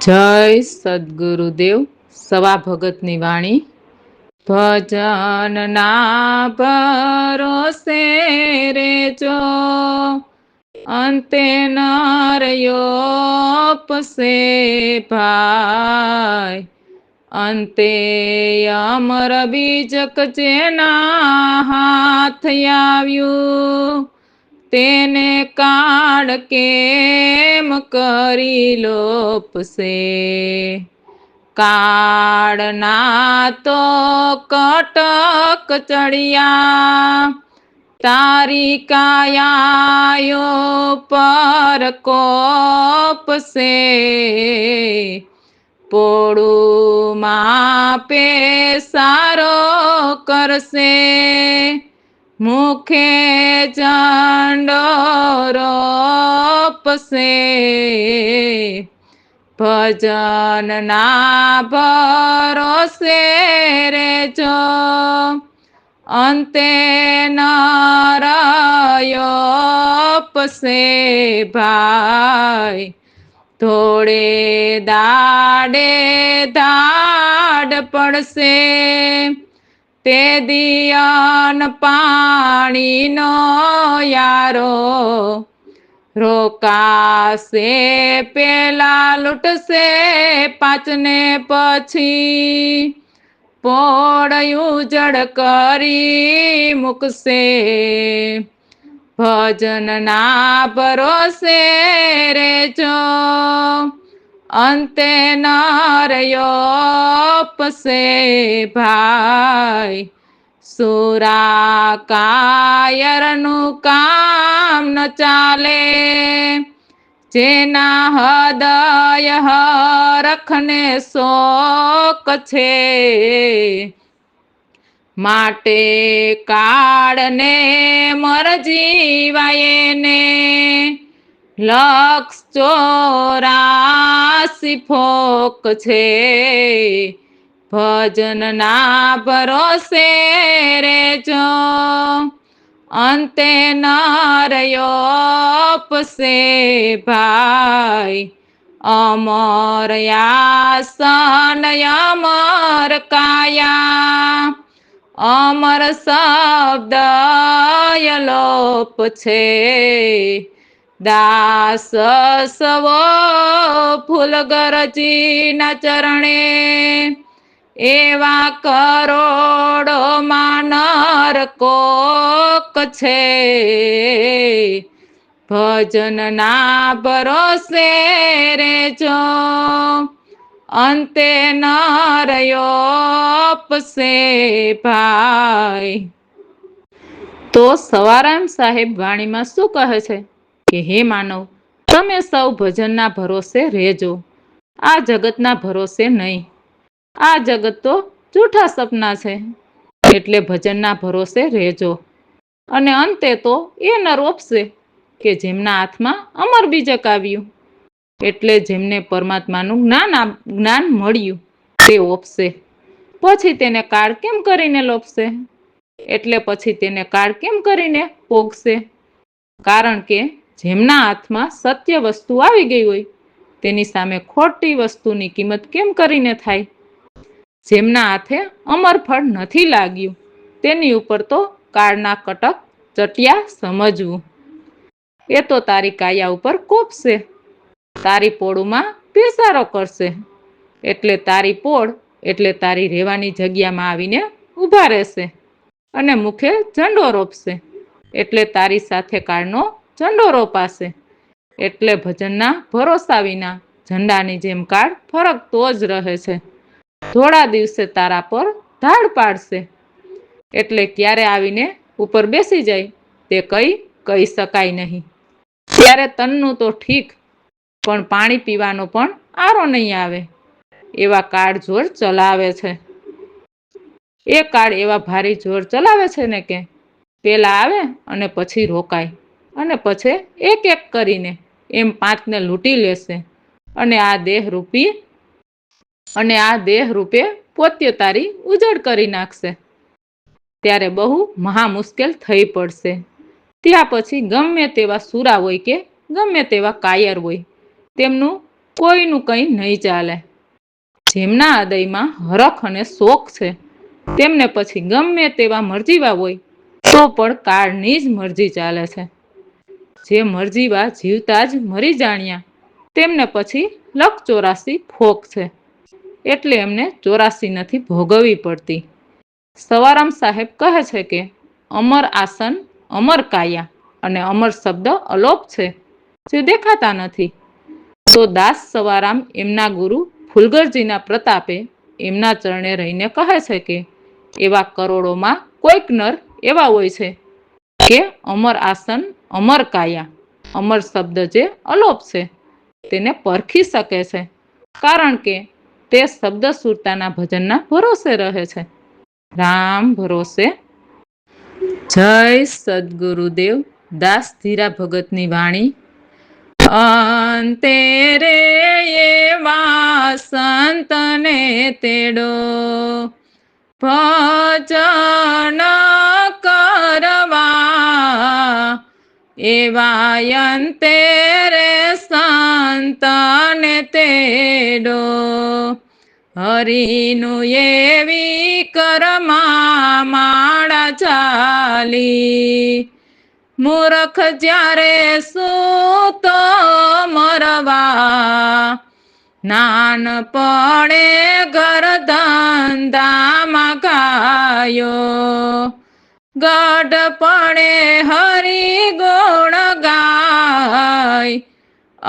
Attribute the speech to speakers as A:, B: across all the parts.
A: જય સદગુરુદેવ. સવા ભગતની વાણી. ભજન ના ભરોસે રેજો, અંતે નરયો પસે ભાઈ. અંતે અમર બીજક જેના હાથ આવ્યું, તેને કાળ કેમ કરી લોપસે. કાળના તો કટક ચડિયા, તારી કાયાયો પર કોપસે. પોળું માપે સારો કરશે, મુખે ચંડોરો પસે. ભજન ના ભરોસે રેજો, અંતે નરયો પસે ભાઈ. થોડે દાડે ધાડ પડશે, તે દિયન પાણીનો યારો. રોકાશે પેલા લૂટશે પાંચને પછી, પોળયું જડ કરી મૂકશે. ભજન ના ભરોસે રેજો, અંતે નરયો પસે ભાઈ. સુરા કાયરનું કામ ન ચાલે, જેના હૃદય હરખને શોક છે. માટે કાળને મરજીવાયને, લક્ષ 84 ફોક છે. ભજન ના ભરોસે રેજો, અંતે નરયો પસે ભાઈ. અમર આસન અમર કાયા, અમર શબ્દ લોપ છે. દાસ સવો ફૂલ ગરજીના ચરણે, એવા કરોડો માનર કોક છે. ભજન ના ભરોસે રેજો, અંતે નરયો પસે ભાઈ. તો સવારામ સાહેબ વાણીમાં શું કહે છે કે હે માનવ, તમે સૌ ભજનના ભરોસે રહેજો, આ જગતના ભરોસે નહીં. આ જગત તો જૂઠા સપના છે, એટલે ભજનના ભરોસે રહેજો. અને અંતે તો એ નર રોપશે કે જેમના હાથમાં અમર બીજક આવ્યું, એટલે જેમને પરમાત્માનું જ્ઞાન મળ્યું તે ઓપશે. પછી તેને કાળ કેમ કરીને લોપશે? એટલે પછી તેને કાળ કેમ કરીને પોગશે? કારણ કે જેમના હાથમાં સત્ય વસ્તુ આવી ગઈ હોય, તેની સામે ખોટી વસ્તુની કિંમત કેમ કરીને થાય? જેમના હાથે અમર ફળ નથી લાગ્યું, તેની ઉપર તો કાળના કટક ચટિયા સમજવું. એ તો તારી કાયા ઉપર કોપશે, તારી પોળુમાં પેસારો કરશે. એટલે તારી પોળ એટલે તારી રહેવાની જગ્યામાં આવીને ઊભા રહેશે અને મુખે ઝંડો રોપશે. એટલે તારી સાથે કાળનો ઝંડો રોપાશે. એટલે ભજનના ભરોસા વિના ઝંડાની જેમ કાળ ફરકતો જ રહે છે. થોડા દિવસે તારા પર ધાડ પાડશે. એટલે ક્યારે આવીને ઉપર બેસી જાય તે કહી શકાય નહીં. ત્યારે તનનું તો ઠીક, પણ પાણી પીવાનો પણ આરો નહીં આવે, એવા કાળ જોર ચલાવે છે. એ કાળ એવા ભારી જોર ચલાવે છે ને કે પેલા આવે અને પછી રોકાય, અને પછી એક એક કરીને એમ 5ને લૂંટી લેશે. અને આ દેહ રૂપે પોતે તારી ઉજળ કરી નાખશે. ત્યારે બહુ મહા મુશ્કેલ થઈ પડશે. ત્યાં પછી ગમે તેવા સુરા હોય કે ગમે તેવા કાયર હોય, તેમનું કોઈનું કંઈ નહીં ચાલે. જેમના હૃદયમાં હરખ અને શોખ છે તેમને પછી ગમે તેવા મરજીવા હોય તો પણ કાળની જ મરજી ચાલે છે. જે મરજીવા જીવતા જ મરી જાણ્યા તેમને પછી લખ 84 ફોક છે એટલે એમને 84 નથી ભોગવવી પડતી. સવારામ સાહેબ કહે છે કે અમર આસન, અમર કાયા અને અમર શબ્દ અલોપ છે જે દેખાતા નથી. તો દાસ સવારામ એમના ગુરુ ફુલગરજીના પ્રતાપે એમના ચરણે રહીને કહે છે કે એવા કરોડોમાં કોઈક નર એવા હોય છે કે અમર આસન, અમર કાયા, અમર શબ્દ જે અલોપ છે તેને પરખી શકે છે કારણ કે તે શબ્દ સુરતાના ભજનના ભરોસે રહે છે. રામ ભરોસે. જય સદગુરુદેવ. દાસ ધીરા ભગતની વાણી. અંતે રે એવા સંતને તેડો ભજન કરવા, એવા અંતે રે સંતને તેડો. હરિનું એવી કરમાં માળા ચાલી, મૂર્ખ જ્યારે સૂતો મરવા, નાનપણે ઘર ધંધામાં ગાયો, ગઢપણે હરિ ગુણ ગાય,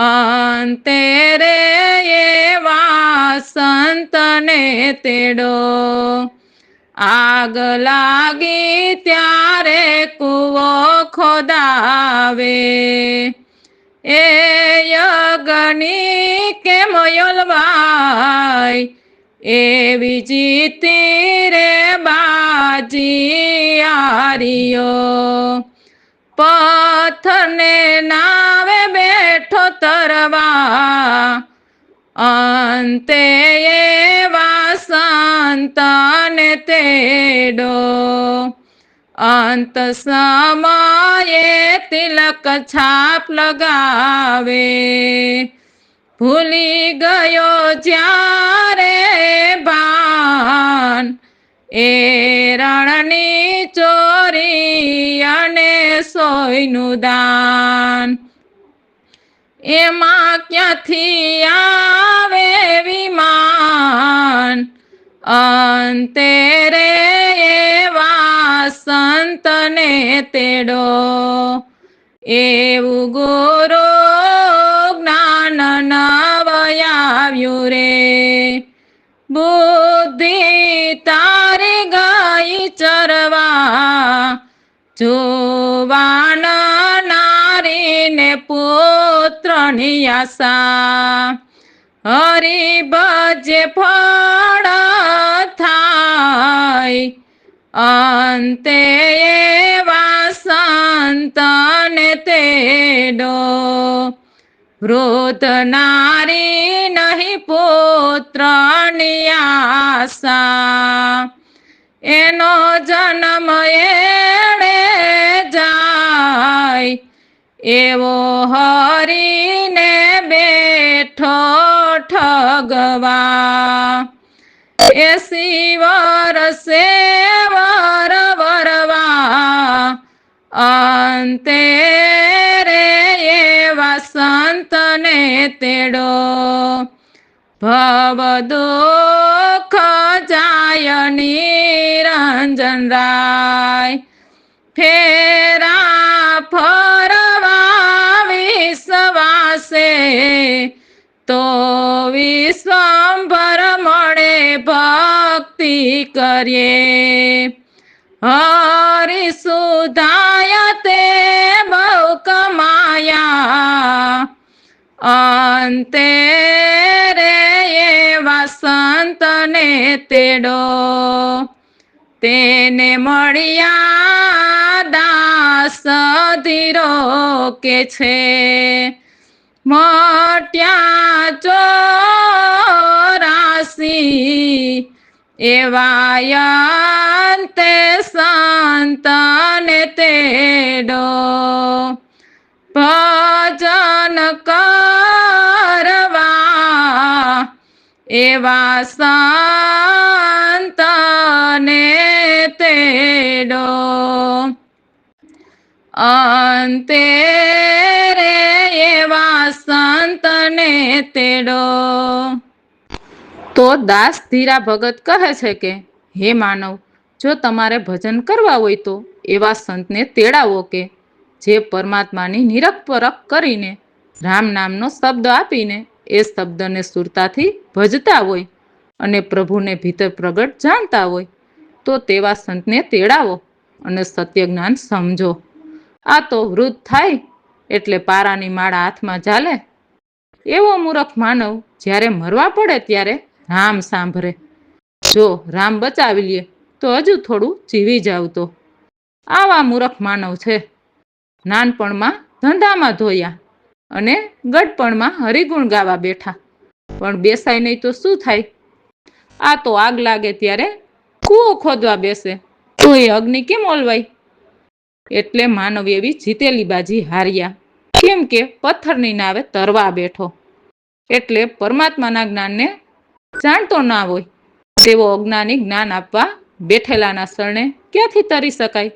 A: અંતે રે એવા સંતને તેડો. આગ લાગી ત્યારે કૂવો ખોદાવે, એ યજ્ઞની કેમ યોલવાય, એવી જીતી રે બાજી આર્યો, પથ્થરને નાવે બેઠો તરવા, અંતે એવા સંતને તેડો. અંત સમયે તિલક છાપ લગાવે, ભૂલી ગયો જ્યારે ભાન, એ રણની ચોરી અને સોયનું દાન, એમાં ક્યાંથી આવે વિમાન, અંતે રે એવા સંતને તેડો. એવું ગુરુ જ્ઞાન નવયાવ્યું રે, બુદ્ધિ તારી ગઈ ચરવા, જુવાન નારીને પુત્રની આશા, હરિભજે ફળ થાય, અંતે એવા સંતને તેડો. વૃદ્ધ નારી નહીં પુત્રની આશા, એનો જન્મ એળે જાય, એવો હરીને બેઠો ઠગવા, 80 વર્ષે વર વરવા, અંતે રે એવા સંતને તેડો. ભવ દુઃખ જાય નિરંજન રાય, ફેરા ફરવા વિશ્વાસે, તો વિશ્વંભર મળે ભક્તિ કરીએ, હરિ સુધાય તે બહુ કમાયા, અંતે રે એવા સંતને તેડો. તેને મળ્યા દાસ ધીરો કે છે, મટ્યા 84, એવા અંતે સંતને તેડો. ભજન કરવા એવા સંતને તેડો અંતે રે એવા સંતને તેડો. તો દાસ ધીરા ભગત કહે છે કે હે માનવ, જો તમારે ભજન કરવા હોય તો એવા સંતને તેડાવો કે જે પરમાત્માની નિરખ પરખ કરીને રામ નામનો શબ્દ આપીને એ શબ્દને સુરતાથી ભજતા હોય અને પ્રભુને ભીતર પ્રગટ જાણતા હોય તો તેવા સંતને તેડાવો અને સત્ય જ્ઞાન સમજો. આ તો વૃદ્ધ થાય એટલે પારાની માળા હાથમાં ચાલે એવો મૂર્ખ માનવ જ્યારે મરવા પડે ત્યારે રામ સાંભળે. જો રામ બચાવી લે તો હજુ થોડું જીવી જાવ. તો આવા મૂર્ખ માનવ છે. નાનપણમાં ધંધામાં ધોયા અને ગડપણમાં હરિગુણ ગાવા બેઠા, પણ બેસાય નહીં તો શું થાય? આ તો આગ લાગે ત્યારે કૂવો ખોદવા બેસે તો એ અગ્નિ કેમ ઓલવાય? એટલે માનવ એવી જીતેલી બાજી હાર્યા, કેમ કે પથ્થરની નાવે તરવા બેઠો. એટલે પરમાત્માના જ્ઞાનને જાણતો ના હોય તેવો અજ્ઞાની જ્ઞાન આપવા બેઠેલાના શરણે ક્યાંથી તરી શકાય?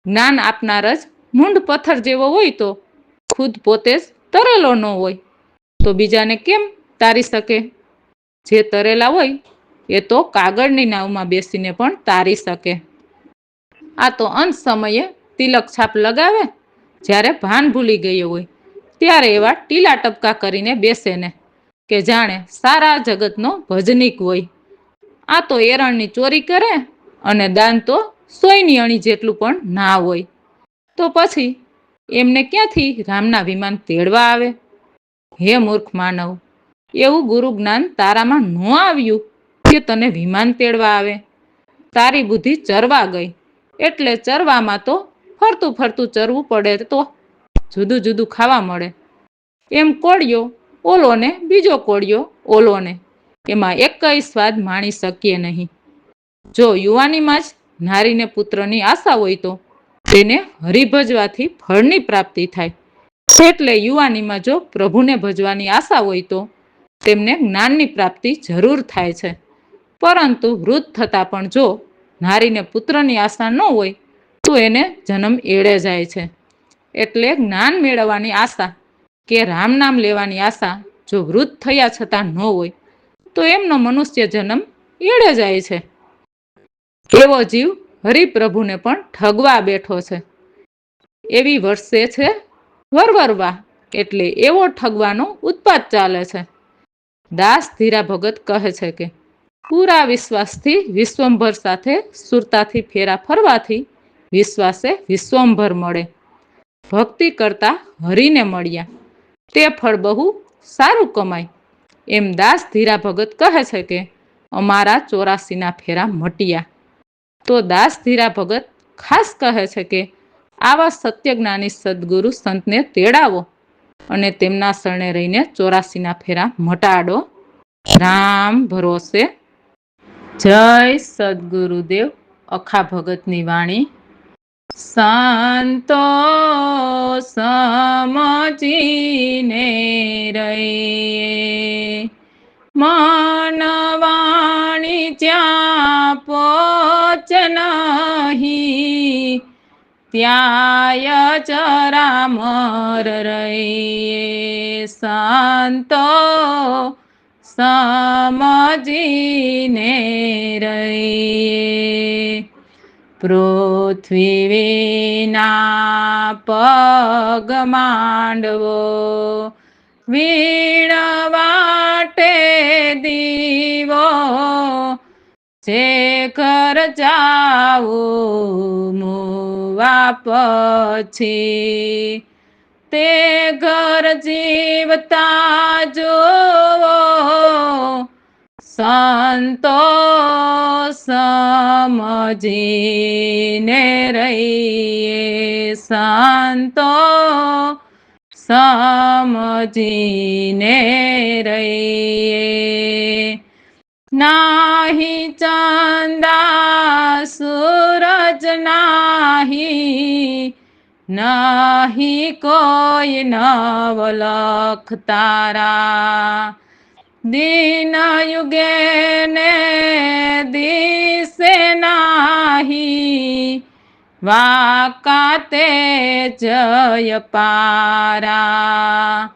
A: જ્ઞાન આપનાર જ મૂંઢ પથ્થર જેવો હોય તો ખુદ પોતે જ તરેલો ન હોય તો બીજાને કેમ તારી શકે? જે તરેલા હોય એ તો કાગળની નાવમાં બેસીને પણ તારી શકે. આ તો અંત સમયે તિલક છાપ લગાવે, જ્યારે ભાન ભૂલી ગયો હોય ત્યારે એવા ટીલા ટપકા કરીને બેસે ને કે જાણે સારા જગતનો ભજનીક હોય. આ તો એરણની ચોરી કરે અને દાન તો સોયની અણી જેટલું પણ ના હોય. તો પછી એમને ક્યાંથી રામના વિમાન તેડવા આવે? હે મૂર્ખ માનવ, એવું ગુરુ જ્ઞાન તારામાં ન આવ્યું કે તને વિમાન તેડવા આવે. તારી બુદ્ધિ ચરવા ગઈ એટલે ચરવામાં તો ફરતું ફરતું ચરવું પડે તો જુદું જુદું ખાવા મળે. એમ કોળિયો ઓલોને બીજો કોળિયો ઓલોને, એમાં એકય સ્વાદ માણી શકીએ નહીં. જો યુવાનીમાં જ નારીને પુત્રની આશા હોય તો તેને હરિભજવાથી ફળની પ્રાપ્તિ થાય. એટલે યુવાનીમાં જો પ્રભુને ભજવાની આશા હોય તો તેમને જ્ઞાનની પ્રાપ્તિ જરૂર થાય છે. પરંતુ વૃદ્ધ થતાં પણ જો નારીને પુત્રની આશા ન હોય તો એને જન્મ એળે જાય છે. એટલે જ્ઞાન મેળવવાની આશા કે રામ નામ લેવાની આશા જો વૃદ્ધ થયા છતાં ન હોય તો એમનો મનુષ્ય જન્મ એળે જાય છે. એવો જીવ હરિપ્રભુને પણ ઠગવા બેઠો છે. એવી વર્ષે છે વરવરવા, એટલે એવો ઠગવાનો ઉત્પાત ચાલે છે. દાસ ધીરા ભગત કહે છે કે પૂરા વિશ્વાસથી વિશ્વંભર સાથે સુરતાથી ફેરા ફરવાથી વિશ્વાસે વિશ્વંભર મળે. ભક્તિ કરતા હરિને મળ્યા તે ફળ બહુ સારું કમાય. એમ દાસ ધીરા ભગત કહે છે કે અમારા 84ના ફેરા મટ્યા. તો દાસ ધીરા ભગત ખાસ કહે છે કે આવા સત્યજ્ઞાની સદગુરુ સંતને તેડાવો અને તેમના શરણે રહીને 84ના ફેરા મટાડો. રામ ભરોસે. જય સદગુરુદેવ. અખા ભગતની વાણી. સંતો સમજીને રહીએ, મન વાણી જ્યાં પોચ નહીં ત્યાંય ચરામર રહીએ. સંતો સમજીને રહીએ, પૃથ્વી વિના પગ માંડવો, વીણ વાટે દીવો, જે ઘર જાવું મુવા પછી તે ઘર જીવતા જોવો. સંતો સમજીને રહીએ, સંતો સમજીને રહીએ. નાહી ચંદા સૂરજ નાહી, નહીં કોઈ નવલખ તારા, દીન યુગે ને દિશે નાહી, વાકાતે જય પારા,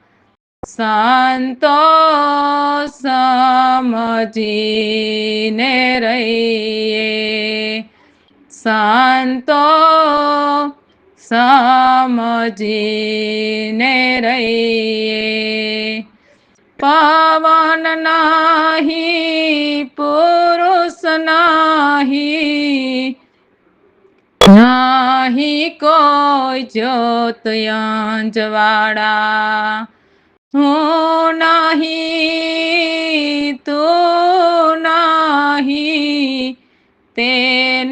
A: સંતો સમજીને રહીએ, સંતો સમજીને રહીએ. પવન નહીં પુરુષ નહીં, નહીં કોઈ જ્યોત અંજવાળા, હું નહીં તું નહીં તે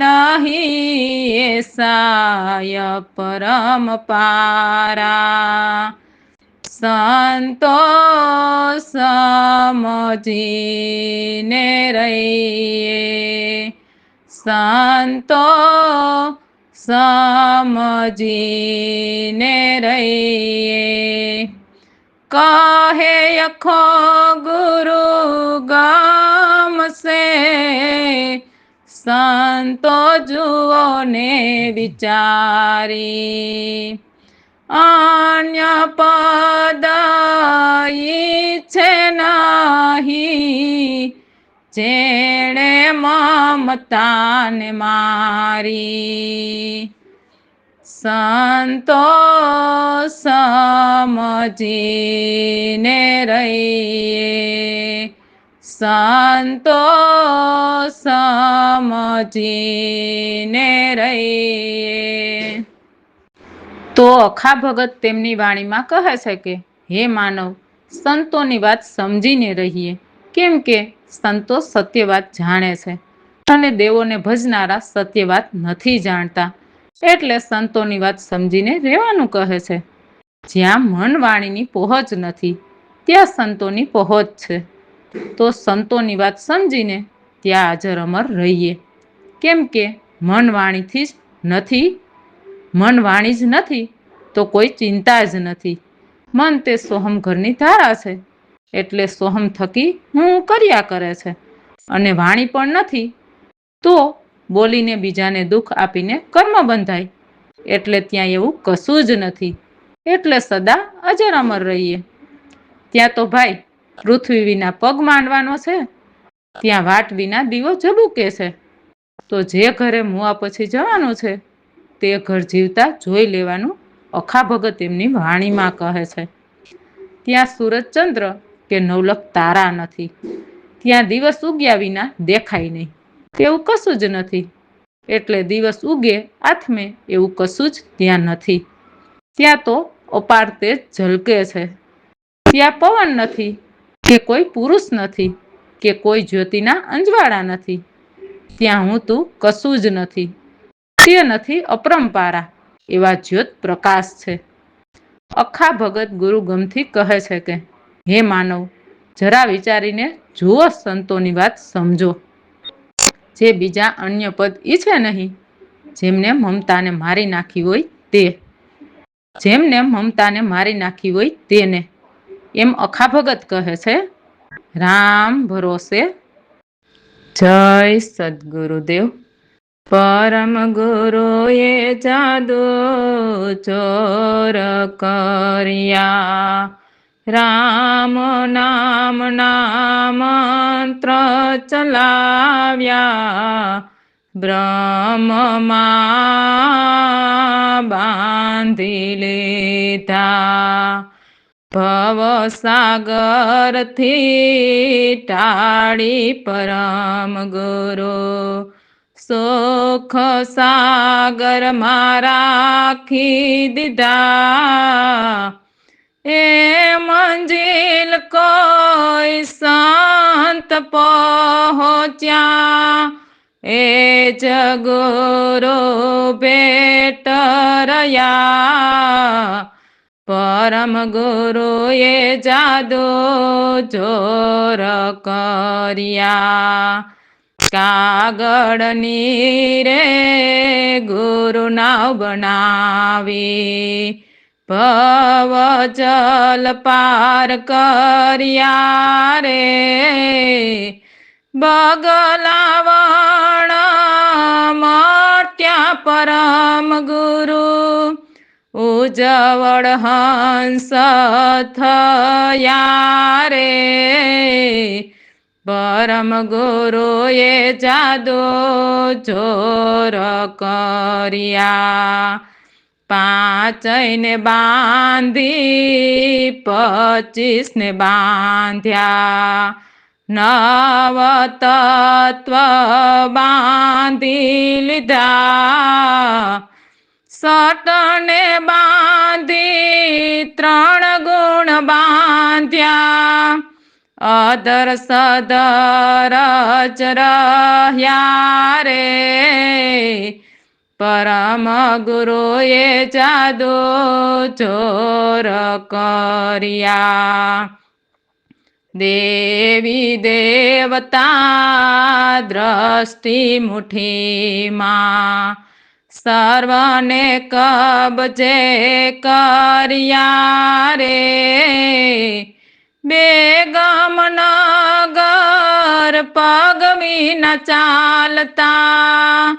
A: નહીં એસાય પરમ પારા, સંતો સમજીને રહીએ, સંતો સમજીને રહીએ. કહે અખો ગુરુ ગમશે, સંતો જુઓ ને વિચારી, અન્ય પદ ઈચ્છે નહીં, જેણે મમતાને મારી, સંતો સમજીને રહીએ, સંતો સમજીને રહીએ. તો અખા ભગત તેમની વાણીમાં કહે છે કે હે માનવ, સંતોની વાત સમજીને રહીએ, કેમ કે સંતો સત્ય વાત જાણે છે અને દેવોને ભજનારા સત્ય વાત નથી જાણતા, એટલે સંતોની વાત સમજીને રહેવાનું કહે છે. જ્યાં મન વાણીની પહોંચ નથી ત્યાં સંતોની પહોંચ છે, તો સંતોની વાત સમજીને ત્યાં હાજર અમર રહીએ, કેમ કે મન વાણીથી જ નથી, મન વાણી જ નથી તો કોઈ ચિંતા જ નથી. મન તે સોહમ ઘરની ધારા છે, એટલે સોહમ થકી હું કર્યા કરે છે, અને વાણી પણ નથી તો બોલીને બીજાને દુઃખ આપીને કર્મ બંધાય, એટલે ત્યાં એવું કશું જ નથી, એટલે સદા અજર અમર રહીએ. ત્યાં તો ભાઈ પૃથ્વી વિના પગ માંડવાનો છે, ત્યાં વાટ વિના દીવો ઝબૂકે છે, તો જે ઘરે મુવા પછી જવાનું છે તે ઘર જીવતા જોઈ લેવાનું અખા ભગત એમની વાણીમાં કહે છે. ત્યાં સૂરજ ચંદ્ર કે નવલખ તારા નથી, ત્યાં દિવસ ઉગ્યા વિના દેખાય નહીં, તેવું કશું જ નથી, એટલે દિવસ ઉગે આથમે એવું કશું જ ત્યાં નથી. ત્યાં તો અપાર તેજ ઝલકે છે, ત્યાં પવન નથી કે કોઈ પુરુષ નથી કે કોઈ જ્યોતિના અંજવાળા નથી, ત્યાં હું તું કશું જ નથી, તે નથી અપરંપારા એવા જ્યોત પ્રકાશ છે. અખા ભગત ગુરુ ગમથી કહે છે કે હે માનવ, જરા વિચારીને જુઓ, સંતોની વાત સમજો. જે બીજા અન્ય પદ ઈચ્છે નહીં, જેમને મમતાને મારી નાખી હોય તે, જેમને મમતાને મારી નાખી હોય તેને, એમ અખા ભગત કહે છે. રામ ભરોસે. જય સદગુરુદેવ. પરમ ગુરુએ જાદુ ચોર કર્યા, રામ નામના મંત્ર ચલાવ્યા, બ્રહ્મમાં બાંધી લીધા, ભવસાગરથી ટાળી પરમ ગુરુ, સુખ સાગરમાં રાખી દીધા. એ મંજિલ કોઈ સંત પહોંચ્યા, એ જ ગુરુ ભેટ રહ્યા, પરમ ગુરુએ જાદુ જોર કર્યા, કાગળની રે ગુરુ નાવ બનાવી, ભવ જલ પાર કર્યા રે બગલાવણ મટ્યા પરમ ગુરુ ઉજવળ હંસ થયા રે પરમ ગુરુએ જાદો જોર કર્યા 5 ને બાંધી 25 ને બાંધ્યા 9 તત્વ બાંધી લીધા 7 ને બાંધી 3 ગુણ બાંધ્યા અધર સધર જ રહ્યા રે પરમ ગુરુએ જાદો જોર કર્યા દેવી દેવતા દ્રષ્ટિ મુઠ્ઠીમાં સર્વને કબજે કર્યા રે બેગમ નગર પગ વિના ચાલતા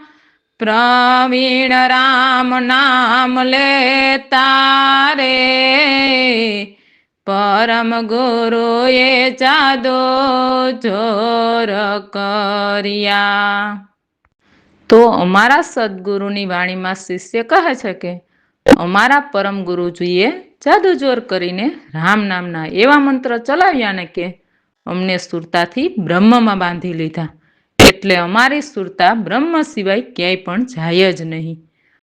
A: પ્રવીણ રામ નામ લેતા રે પરમ ગુરુએ જાદો જોર કર્યા તો અમારા સદગુરુની વાણીમાં શિષ્ય કહે છે કે અમારા પરમ ગુરુજીએ જાદુ જોર કરીને રામ નામના એવા મંત્ર ચલાવ્યા ને કે અમને સુરતાથી બ્રહ્મમાં બાંધી લીધા એટલે અમારી સુરતા બ્રહ્મ સિવાય ક્યાંય પણ જાય જ નહીં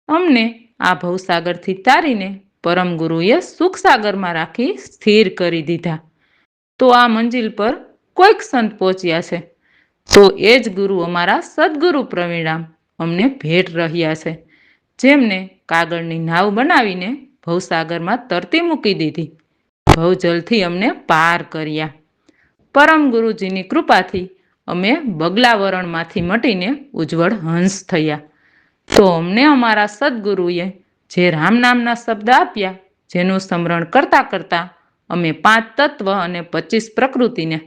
A: અમને આ ભવસાગરથી તારીને પરમ ગુરુએ સુખસાગરમાં રાખી સ્થિર કરી દીધા તો આ મંજિલ પર કોઈક સંત પહોંચ્યા છે તો એ જ ગુરુ અમારા સદગુરુ પ્રવીણામ અમને ભેટ રહ્યા છે જેમને કાગળની નાવ બનાવીને ભવસાગરમાં તરતી મૂકી દીધી ભવજલથી અમને પાર કર્યા પરમ ગુરુજીની કૃપાથી અમે બગલાવરણમાંથી મટીને ઉજ્જવળ હંસ થયા તો અમને અમારા સદગુરુએ જે રામ નામના શબ્દ આપ્યા જેનું સ્મરણ કરતા કરતા અમે 5 તત્વ અને 25 પ્રકૃતિને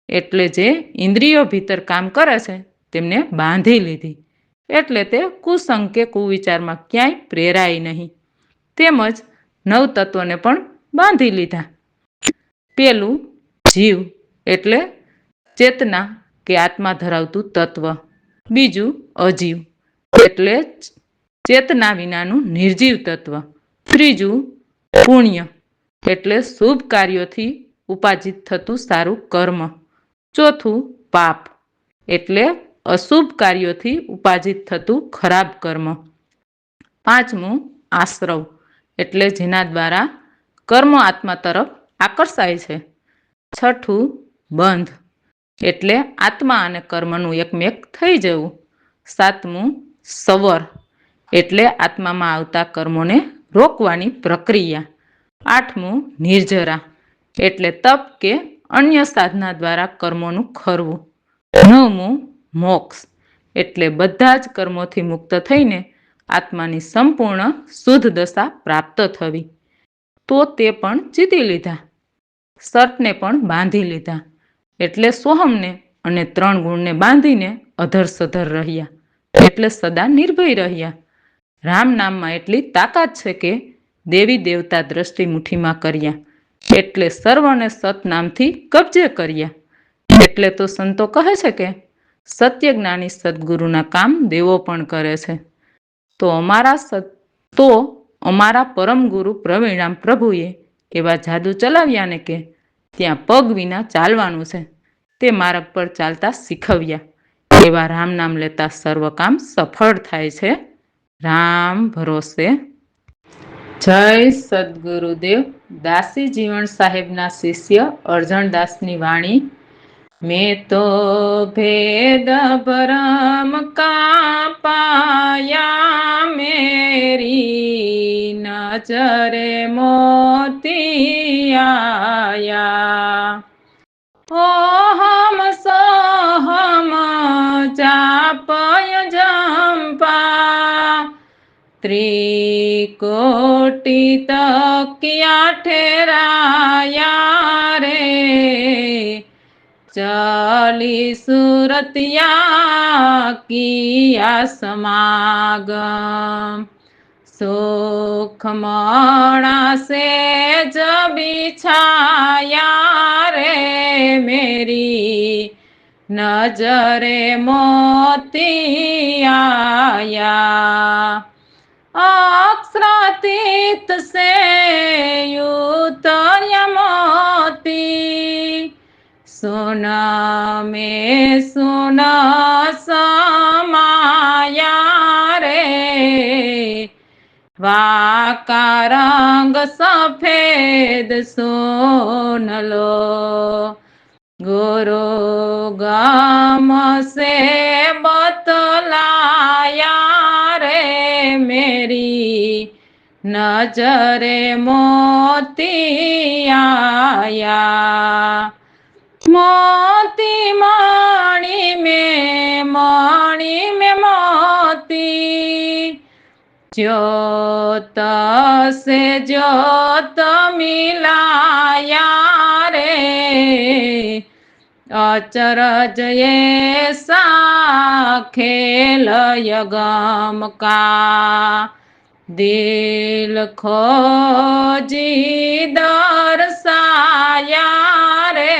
A: એટલે જે ઇન્દ્રિયો ભીતર કામ કરે છે તેમને બાંધી લીધી એટલે તે કુસંગ કે કુવિચારમાં ક્યાંય પ્રેરાય નહીં તેમજ 9 તત્વને પણ બાંધી લીધા પેલું જીવ એટલે ચેતના કે આત્મા ધરાવતું તત્વ બીજું અજીવ એટલે ચેતના વિનાનું નિર્જીવ તત્વ ત્રીજું પુણ્ય એટલે શુભ કાર્યોથી ઉપાર્જિત થતું સારું કર્મ ચોથું પાપ એટલે અશુભ કાર્યોથી ઉપાર્જિત થતું ખરાબ કર્મ પાંચમું આશ્રવ એટલે જેના દ્વારા કર્મ આત્મા તરફ આકર્ષાય છે છઠ્ઠું બંધ એટલે આત્મા અને કર્મનું એકમેક થઈ જવું સાતમું સવર એટલે આત્મામાં આવતા કર્મોને રોકવાની પ્રક્રિયા આઠમું નિર્જરા એટલે તપ કે અન્ય સાધના દ્વારા કર્મોનું ખરવું નવમું મોક્ષ એટલે બધા જ કર્મોથી મુક્ત થઈને આત્માની સંપૂર્ણ શુદ્ધ દશા પ્રાપ્ત થવી તો તે પણ જીતી લીધા સર્પને પણ બાંધી લીધા એટલે સોહમને અને 3 ગુણને બાંધીને અધર સધર રહ્યા એટલે સદા નિર્ભય રહ્યા રામ નામમાં એટલી તાકાત છે કે દેવી દેવતા દ્રષ્ટિ મુઠ્ઠીમાં કર્યા એટલે સર્વને સત નામથી કબજે કર્યા એટલે તો સંતો કહે છે કે સત્ય જ્ઞાની સદગુરુના કામ દેવો પણ કરે છે તો અમારા પરમ ગુરુ પ્રવીણામ પ્રભુએ એવા જાદુ ચલાવ્યા ને કે ત્યાં પગ વિના ચાલવાનું છે તે માર્ગ પર ચાલતા શીખવ્યા એવા રામ નામ લેતા સર્વ કામ સફળ થાય છે રામ ભરોસે જય સદગુરુદેવ દાસી જીવણ સાહેબના શિષ્ય અરજણદાસની વાણી મેં તો ભેદ ભરમ કા પાયા મેરી નજરે મોતી આયા ઓહમ સોહમ જાપય જંપા ત્રિ कोटि तकिया ठहराया रे, चली सूरतिया किया समागम। सुख मणा से जब बिछाया रे, मेरी नजरे मोती आया। अक्षरातीत से उतर्या मोती, सोना में सोना समाया रे, वाका रंग सफेद सोनलो, गुरु गम से बतलाया रे, मेरी नजरे मोती आया। मोती मणि में मोती, ज्योत से ज्योत मिलाया रे, अचरज ऐसा खेल यगम का, दिल खोजी दर्शाया रे,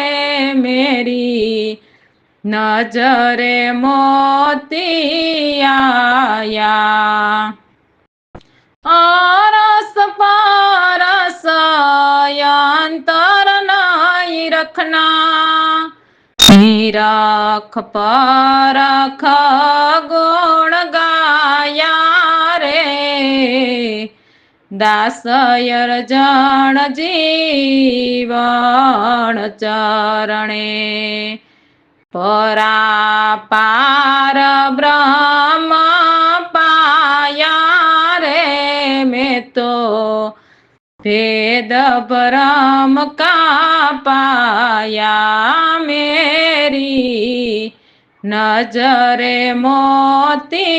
A: मेरी नजरे मोती आया। अरस पारस अंतर नहीं रखना, निरख परख गुण गाया रे, दासयर जन जीवन चरणे, परापार ब्रह्म पाया रे, मैं तो भेद परम का पाया, मेरी नजरे मोती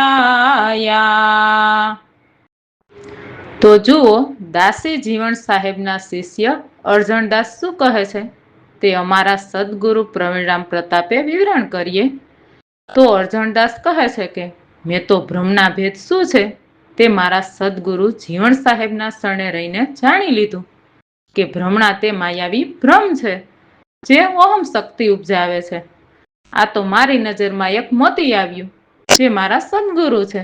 A: आया। તો જુઓ, દાસી જીવણ સાહેબના શિષ્ય અરજણદાસ શું કહે છે તે અમારા સદગુરુ પ્રવીણરામ પ્રતાપે વિવરણ કરીએ તો અરજણદાસ કહે છે કે મેં તો ભ્રમના ભેદ શું છે તે મારા સદગુરુ જીવણ સાહેબના શરણે રહીને જાણી લીધું કે ભ્રમણા તે માયાવી ભ્રમ છે જે ઓહમ શક્તિ ઉપજાવે છે. આ તો મારી નજરમાં એક મોતી આવ્યું જે મારા સદગુરુ છે,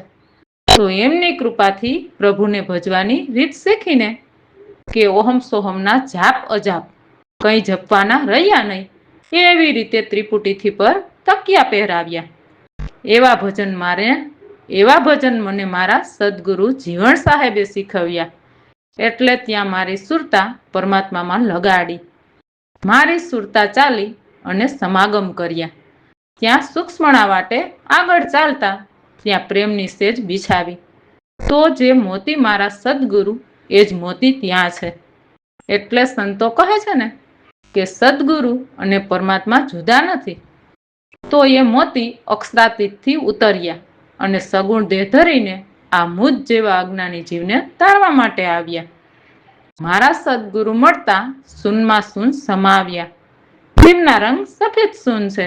A: તો એમની કૃપાથી પ્રભુને ભજવાની રીત શીખીને કે ઓહમ સોહમના જાપ અજાપ કંઈ જપવાના રહ્યા નહીં એવી રીતે ત્રિપુટીથી પર તકિયા પહેરાવ્યા. એવા ભજન મને મારા સદગુરુ જીવણ સાહેબે શીખવ્યા, એટલે ત્યાં મારી સુરતા પરમાત્મામાં લગાડી. મારી સુરતા ચાલી અને સમાગમ કર્યા. ત્યાં સૂક્ષ્મણા વાટે આગળ ચાલતા ત્યાં પ્રેમની સેજ બિછાવી. તો જે મોતી મારા સદગુરુ એ જ મોતી ત્યાં છે. એટલે સંતો કહે છે ને કે સદગુરુ અને પરમાત્મા જુદા નથી. તો એ મોતી અક્ષરાતીતથી ઉતર્યા અને સગુણ દેહ ધરીને આ મુજ જેવા અજ્ઞાની જીવને તારવા માટે આવ્યા. મારા સદગુરુ મળતા સૂનમાં સૂન સમાવ્યા. તેમના રંગ સફેદ સૂન છે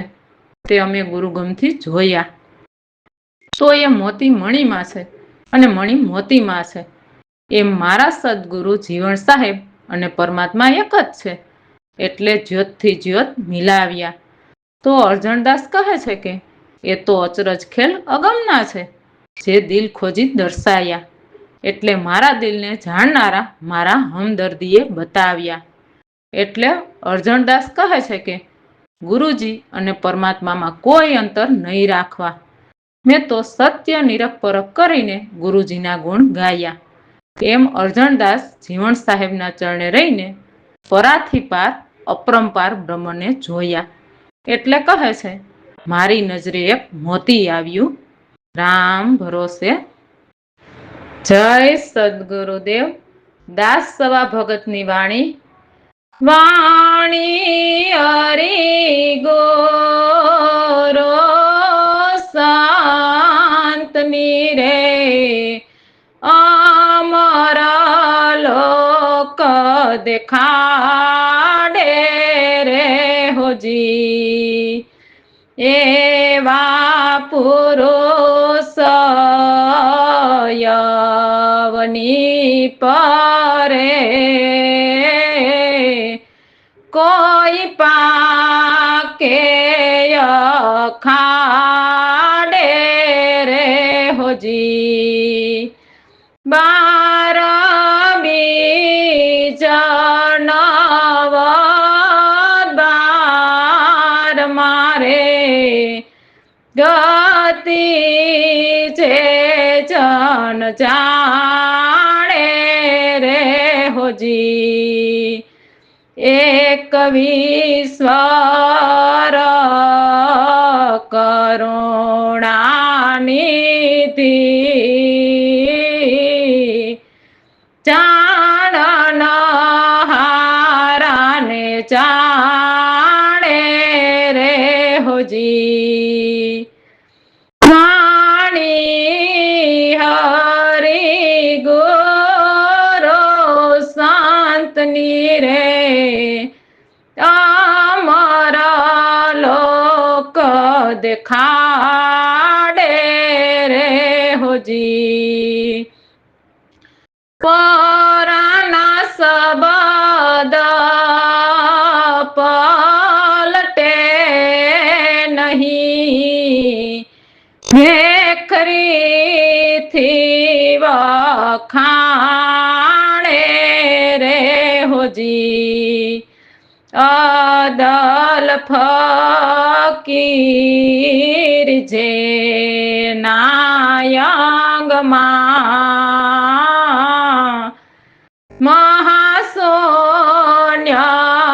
A: તે અમે ગુરુગમથી જોયા. તો એ મોતી મણીમાં છે અને મણી મોતીમાં છે. એમ મારા સદગુરુ જીવણ સાહેબ અને પરમાત્મા એક જ છે, એટલે જ્યોતથી જ્યોત મિલાવ્યા. તો અરજણદાસ કહે છે કે એ તો અચરજ ખેલ અગમના છે જે દિલ ખોજી દર્શાયા, એટલે મારા દિલને જાણનારા મારા હમદર્દીએ બતાવ્યા. એટલે અરજણદાસ કહે છે કે ગુરુજી અને પરમાત્મામાં કોઈ અંતર નહીં રાખવા. મેં તો સત્ય નિરખ પરખ કરીને ગુરુજીના ગુણ ગાયા. એમ અરજણદાસ જીવણ સાહેબના ચરણે રહીને પરાથી પાર અપરંપાર બ્રહ્મને જોયા. એટલે કહે છે મારી નજરે એક મોતી આવ્યું રામ ભરોસે. જય સદગુરુદેવ. દાસ સવા ભગતની વાણી. વાણી હરી ગોરો સંતની રે દેખાડે રે હોજી એવા પુરુષ યવની પરે કોઈ પાકે ખાડે રે હોજી 12 બીજ 9 12 મારે ગતિ છે જન જાણે રે હોજી 21 કરુણાનિધિ જાણન હારાને જાણે રે હોજી વાણી હરિ ગુરુ સંતની રે અમર લોક દેખાડે રે હોજી પરાના શબ્દ પલટે નહીં ભેખરીથી વખાણે રે હોજી અદલ ફકીર જે નાયંગમાં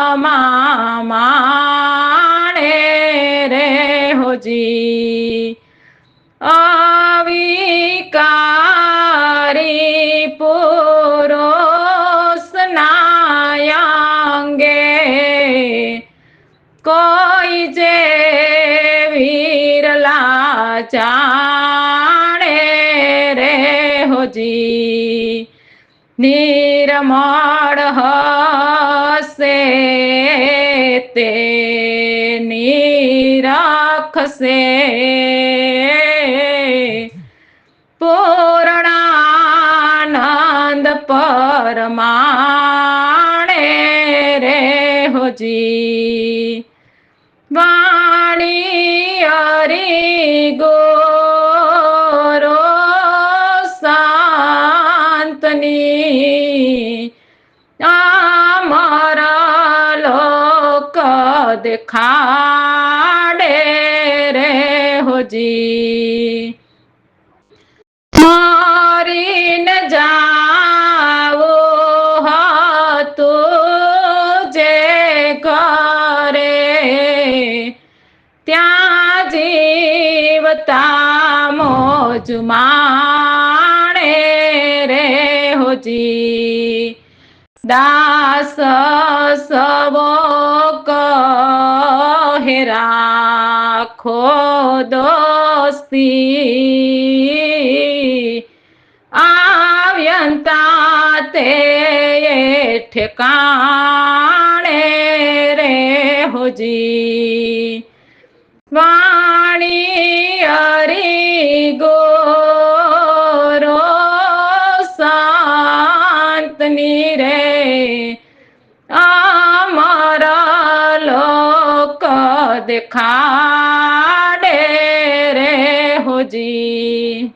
A: મહાશૂન્યમાં માણે રે હોજી અવિકારી પુરુષ નાયંગે કોઈ જે વિરલા જાણે રે હોજી નિર્મળ હસે તે નિરખશે પૂર્ણાનંદ પરમાણે રે હોજી વાણી હરિ ગુરુ સંતની અમર લોક દેખાડે રે હોજી મરીને જાવું હતું જે ઘરે ત્યાં જીવતા મોજ માણે રે હોજી દાસ સવો કહે રાખો દોસ્તી આવ્યંતા તે ઠેકાણે રે હોજી વાણી હરિ ગુરુ સંતની રે અમર લોક દેખાડે રે હોજી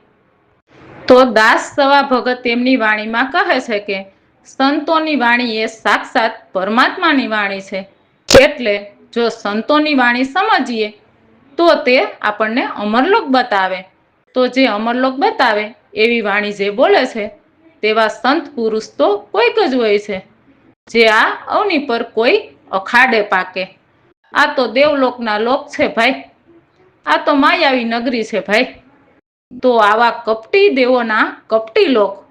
A: તો દાસ સવા ભગત તેમની વાણીમાં કહે છે કે સંતોની વાણી એ સાક્ષાત પરમાત્માની વાણી છે એટલે જો સંતોની વાણી સમજીએ તો તે આપણને અમરલોક બતાવે તો જે અમરલોક બતાવે એવી વાણી જે બોલે છે તેવા સંત પુરુષ તો કોઈક જ હોય છે જે આ અવની પર કોઈ અખાડે પાકે આ તો દેવલોકના લોક છે ભાઈ આ તો માયાવી નગરી છે ભાઈ તો આવા કપટી દેવોના કપટી લોક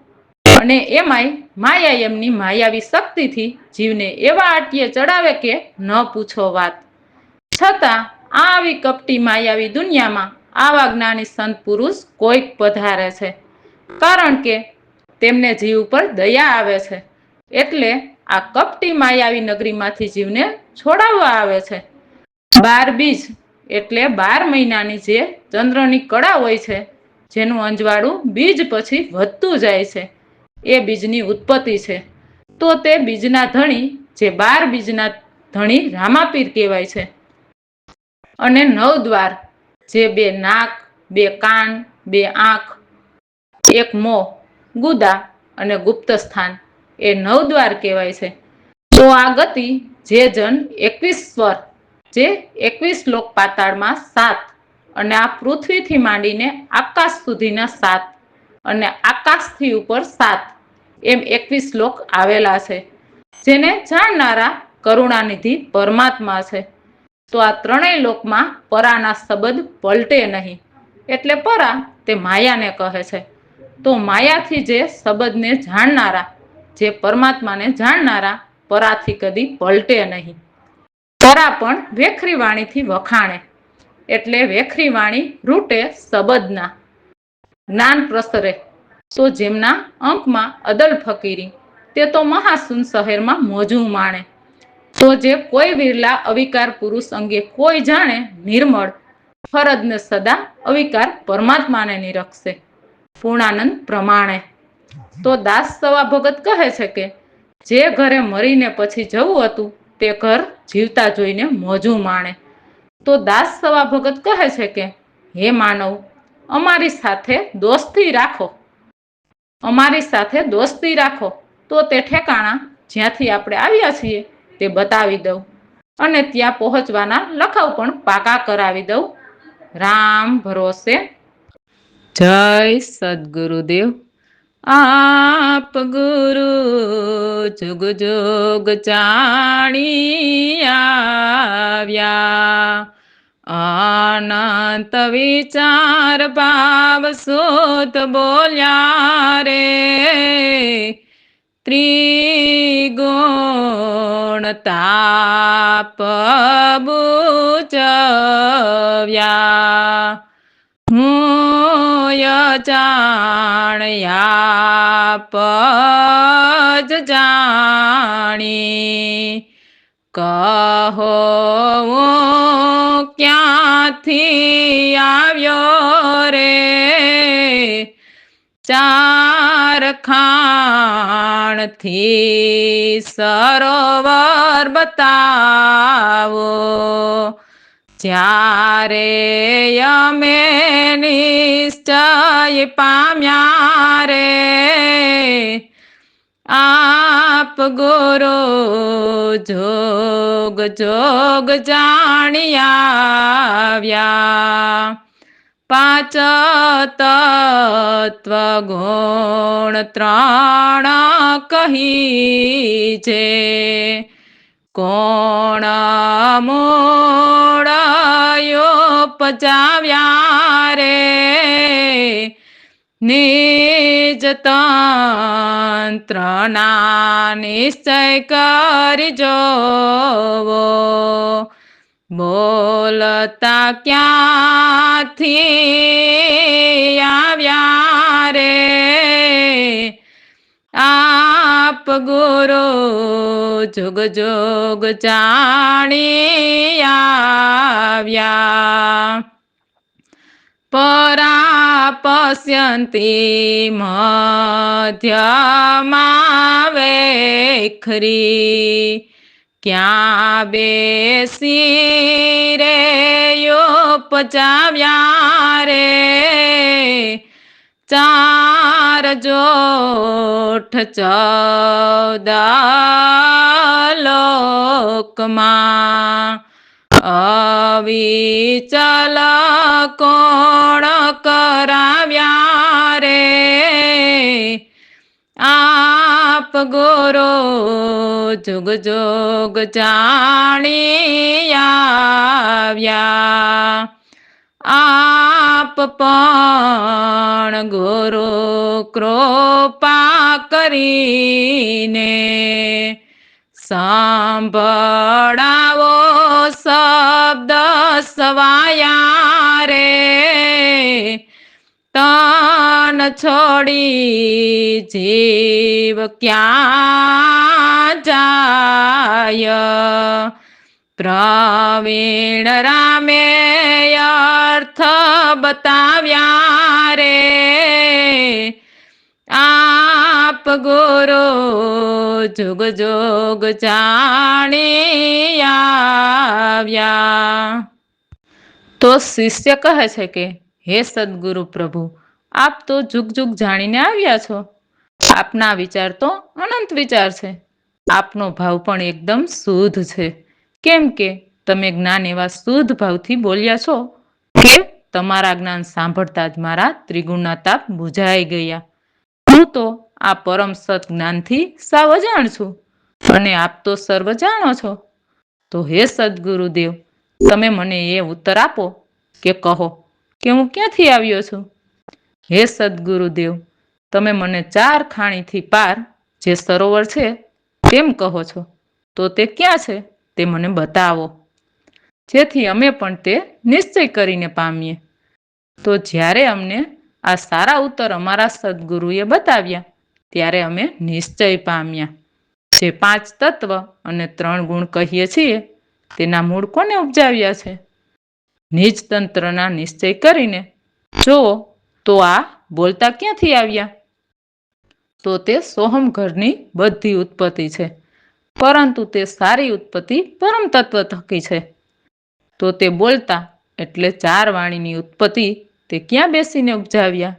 A: અને એમાંય માયા એમની માયાવી શક્તિથી જીવને એવા આટીએ ચડાવે કે ન પૂછો વાત છતાં આવી કપટી માયાવી દુનિયામાં આવા જ્ઞાની સંત પુરુષ કોઈક પધારે છે કારણ કે તેમને જીવ પર દયા આવે છે એટલે આ કપટી માયાવી નગરીમાંથી જીવને છોડાવવા આવે છે. 12 બીજ એટલે 12 મહિનાની જે ચંદ્રની કળા હોય છે, જેનું અંજવાળું બીજ પછી વધતું જાય છે, એ બીજની ઉત્પત્તિ છે. તો તે બીજના ધણી, જે 12 બીજના ધણી રામાપીર કહેવાય છે. અને 9 દ્વાર, જે 2 નાક, 2 કાન, 2 આંખ, 1 મોં, ગુદા અને ગુપ્ત સ્થાન, એ 9 દ્વાર કહેવાય છે. તો આ ગતિ, જે જન 21 સ્વર, જે 21 લોક પાતાળમાં 7, અને આ પૃથ્વીથી માંડીને આકાશ સુધીના 7, અને આકાશથી ઉપર 7, એમ 21 લોક આવેલા છે, જેને જાણનારા કરુણાનિધિ પરમાત્મા છે. તો આ ત્રણેય લોકમાં પરાના શબ્દ પલટે નહીં, એટલે પરા તે માયાને કહે છે. તો માયાથી જે શબ્દને જાણનારા, જે પરમાત્માને જાણનારા, પરાથી કદી પલટે નહીં. પરા પણ વેખરી વાણીથી વખાણે, એટલે વેખરી વાણી રૂટે શબ્દના, જ્ઞાન પ્રસરે. તો જેમના અંકમાં અદલ ફકીરી, તે તો મહાસુન શહેરમાં મોજું માણે. તો જે કોઈ વિરલા અવિકાર પુરુષ અંગે કોઈ જાણે નિર્મળ, ફરજને સદા અવિકાર પરમાત્માને નિરખશે પૂર્ણાનંદ પ્રમાણે. તો દાસ સવા ભગત કહે છે કે જે ઘરે મરીને પછી જવું હતું, તે ઘર જીવતા જોઈને મોજું માણે. તો દાસ સવા ભગત કહે છે કે હે માનવ, અમારી સાથે દોસ્તી રાખો, અમારી સાથે દોસ્તી રાખો, તો તે ઠેકાણા જ્યાંથી આપણે આવ્યા છીએ તે બતાવી દઉં, અને ત્યાં પહોંચવાના લખાવ પણ પાકા કરાવી દઉં. રામ ભરોસે. જય સદગુરુદેવ. આપ ગુરુ જુગ જુગ જાણી આવ્યા, અનંત વિચાર ભાવ સુત બોલ્યા રે, ત્રિગુણ તાપ બુચવ્યા, હું જાણ્યા પજ જાણી, કહો ક્યાંથી આવ્યો રે, ચારખાણથી સરોવર બતાવો, જ્યારે અમે નિશ્ચય પામ્યા રે, આપ ગુરુ જોગ જોગ જાણી આવ્યા, પાંચ તત્વ ગુણ ત્રણ કહી છે, કોણ મૂળયો પજાવ્યા રે, નિજ તંત્રના નિશ્ચય કરી જોવો, બોલતા ક્યાંથી આવ્યા રે, આપ ગુરુ જુગ જુગ જાણી આવ્યા, પરા પશ્યંતી મધ્યમાં વેખરી, ક્યાં બેસી રે ઉપજાવ્યા રે, ચાર જોઠ 14 લોકમાં, અવિચલ કોણ કરાવ્યા રે, આપ ગુરુ જુગ જુગ જાણી આવ્યા, આપ પણ ગુરુ કૃપા કરીને સાંભળાવો શબ્દ સવાયા રે, તન છોડી જીવ ક્યાં જાય. પ્રવીણ રામે અર્થ બતાવ્યા રે, આપ ગુરુ જુગ જુગ જાણી આવ્યા. તો શિષ્ય કહે છે કે હે સદગુરુ પ્રભુ, આપ તો જુગ જુગ જાણીને આવ્યા છો. આપના વિચાર તો અનંત વિચાર છે. આપનો ભાવ પણ એકદમ શુદ્ધ છે. કેમ કે તમે જ્ઞાન એવા શુદ્ધ ભાવથી બોલ્યા છો કે તમારા જ્ઞાન સાંભળતા જ મારા ત્રિગુણના તાપ બુઝાઈ ગયા. હું તો આ પરમ સત જ્ઞાનથી સાવ અજાણ છું અને આપ તો સર્વ જાણો છો. તો હે સદગુરુદેવ, તમે મને એ ઉત્તર આપો કે કહો કે હું ક્યાંથી આવ્યો છું. હે સદગુરુદેવ, તમે મને 4 ખાણીથી પાર જે સરોવર છે તેમ કહો છો, તો તે ક્યાં છે તે મને બતાવો, જેથી અમે પણ તે નિશ્ચય કરીને પામીએ. તો જ્યારે અમને આ સારા ઉત્તર અમારા સદગુરુએ બતાવ્યા ત્યારે અમે નિશ્ચય પામ્યા. જે 5 તત્વ અને 3 ગુણ કહીએ છીએ તેના મૂળ કોને ઉપજાવ્યા છે? નિજ તંત્રના નિશ્ચય કરીને જુઓ તો આ બોલતા ક્યાંથી આવ્યા? તો તે સોહમ ઘરની બધી ઉત્પત્તિ છે, પરંતુ તે સારી ઉત્પત્તિ પરમ તત્વ થકી છે. તો તે બોલતા એટલે 4 વાણીની ઉત્પત્તિ તે ક્યાં બેસીને ઉપજાવ્યા?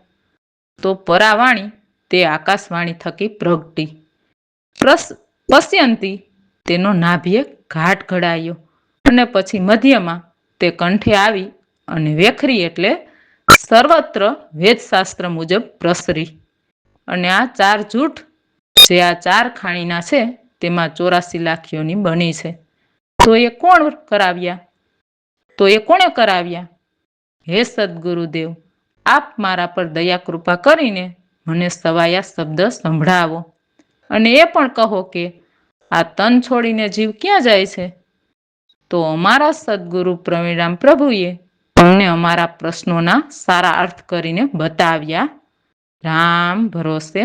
A: તો પરાવાણી તે આકાશવાણી થકી પ્રગટી. પશ્યંતી તેનો નાભિએ ઘાટ ઘડાયો અને પછી મધ્યમાં તે કંઠે આવી અને વેખરી એટલે સર્વત્ર વેદશાસ્ત્ર મુજબ પ્રસરી. અને આ 4 જૂઠ જે આ 4 ખાણીના છે તેમાં 84 લાખ યોની બની છે. તો એ કોણે કરાવ્યા? હે સદગુરુદેવ, આપ મારા પર દયા કૃપા કરીને મને સવાયા શબ્દ સંભળાવો અને એ પણ કહો કે આ તન છોડીને જીવ ક્યાં જાય છે? તો અમારા સદગુરુ પ્રવીણરામ પ્રભુએ અમને અમારા પ્રશ્નોના સારા અર્થ કરીને બતાવ્યા. રામ ભરોસે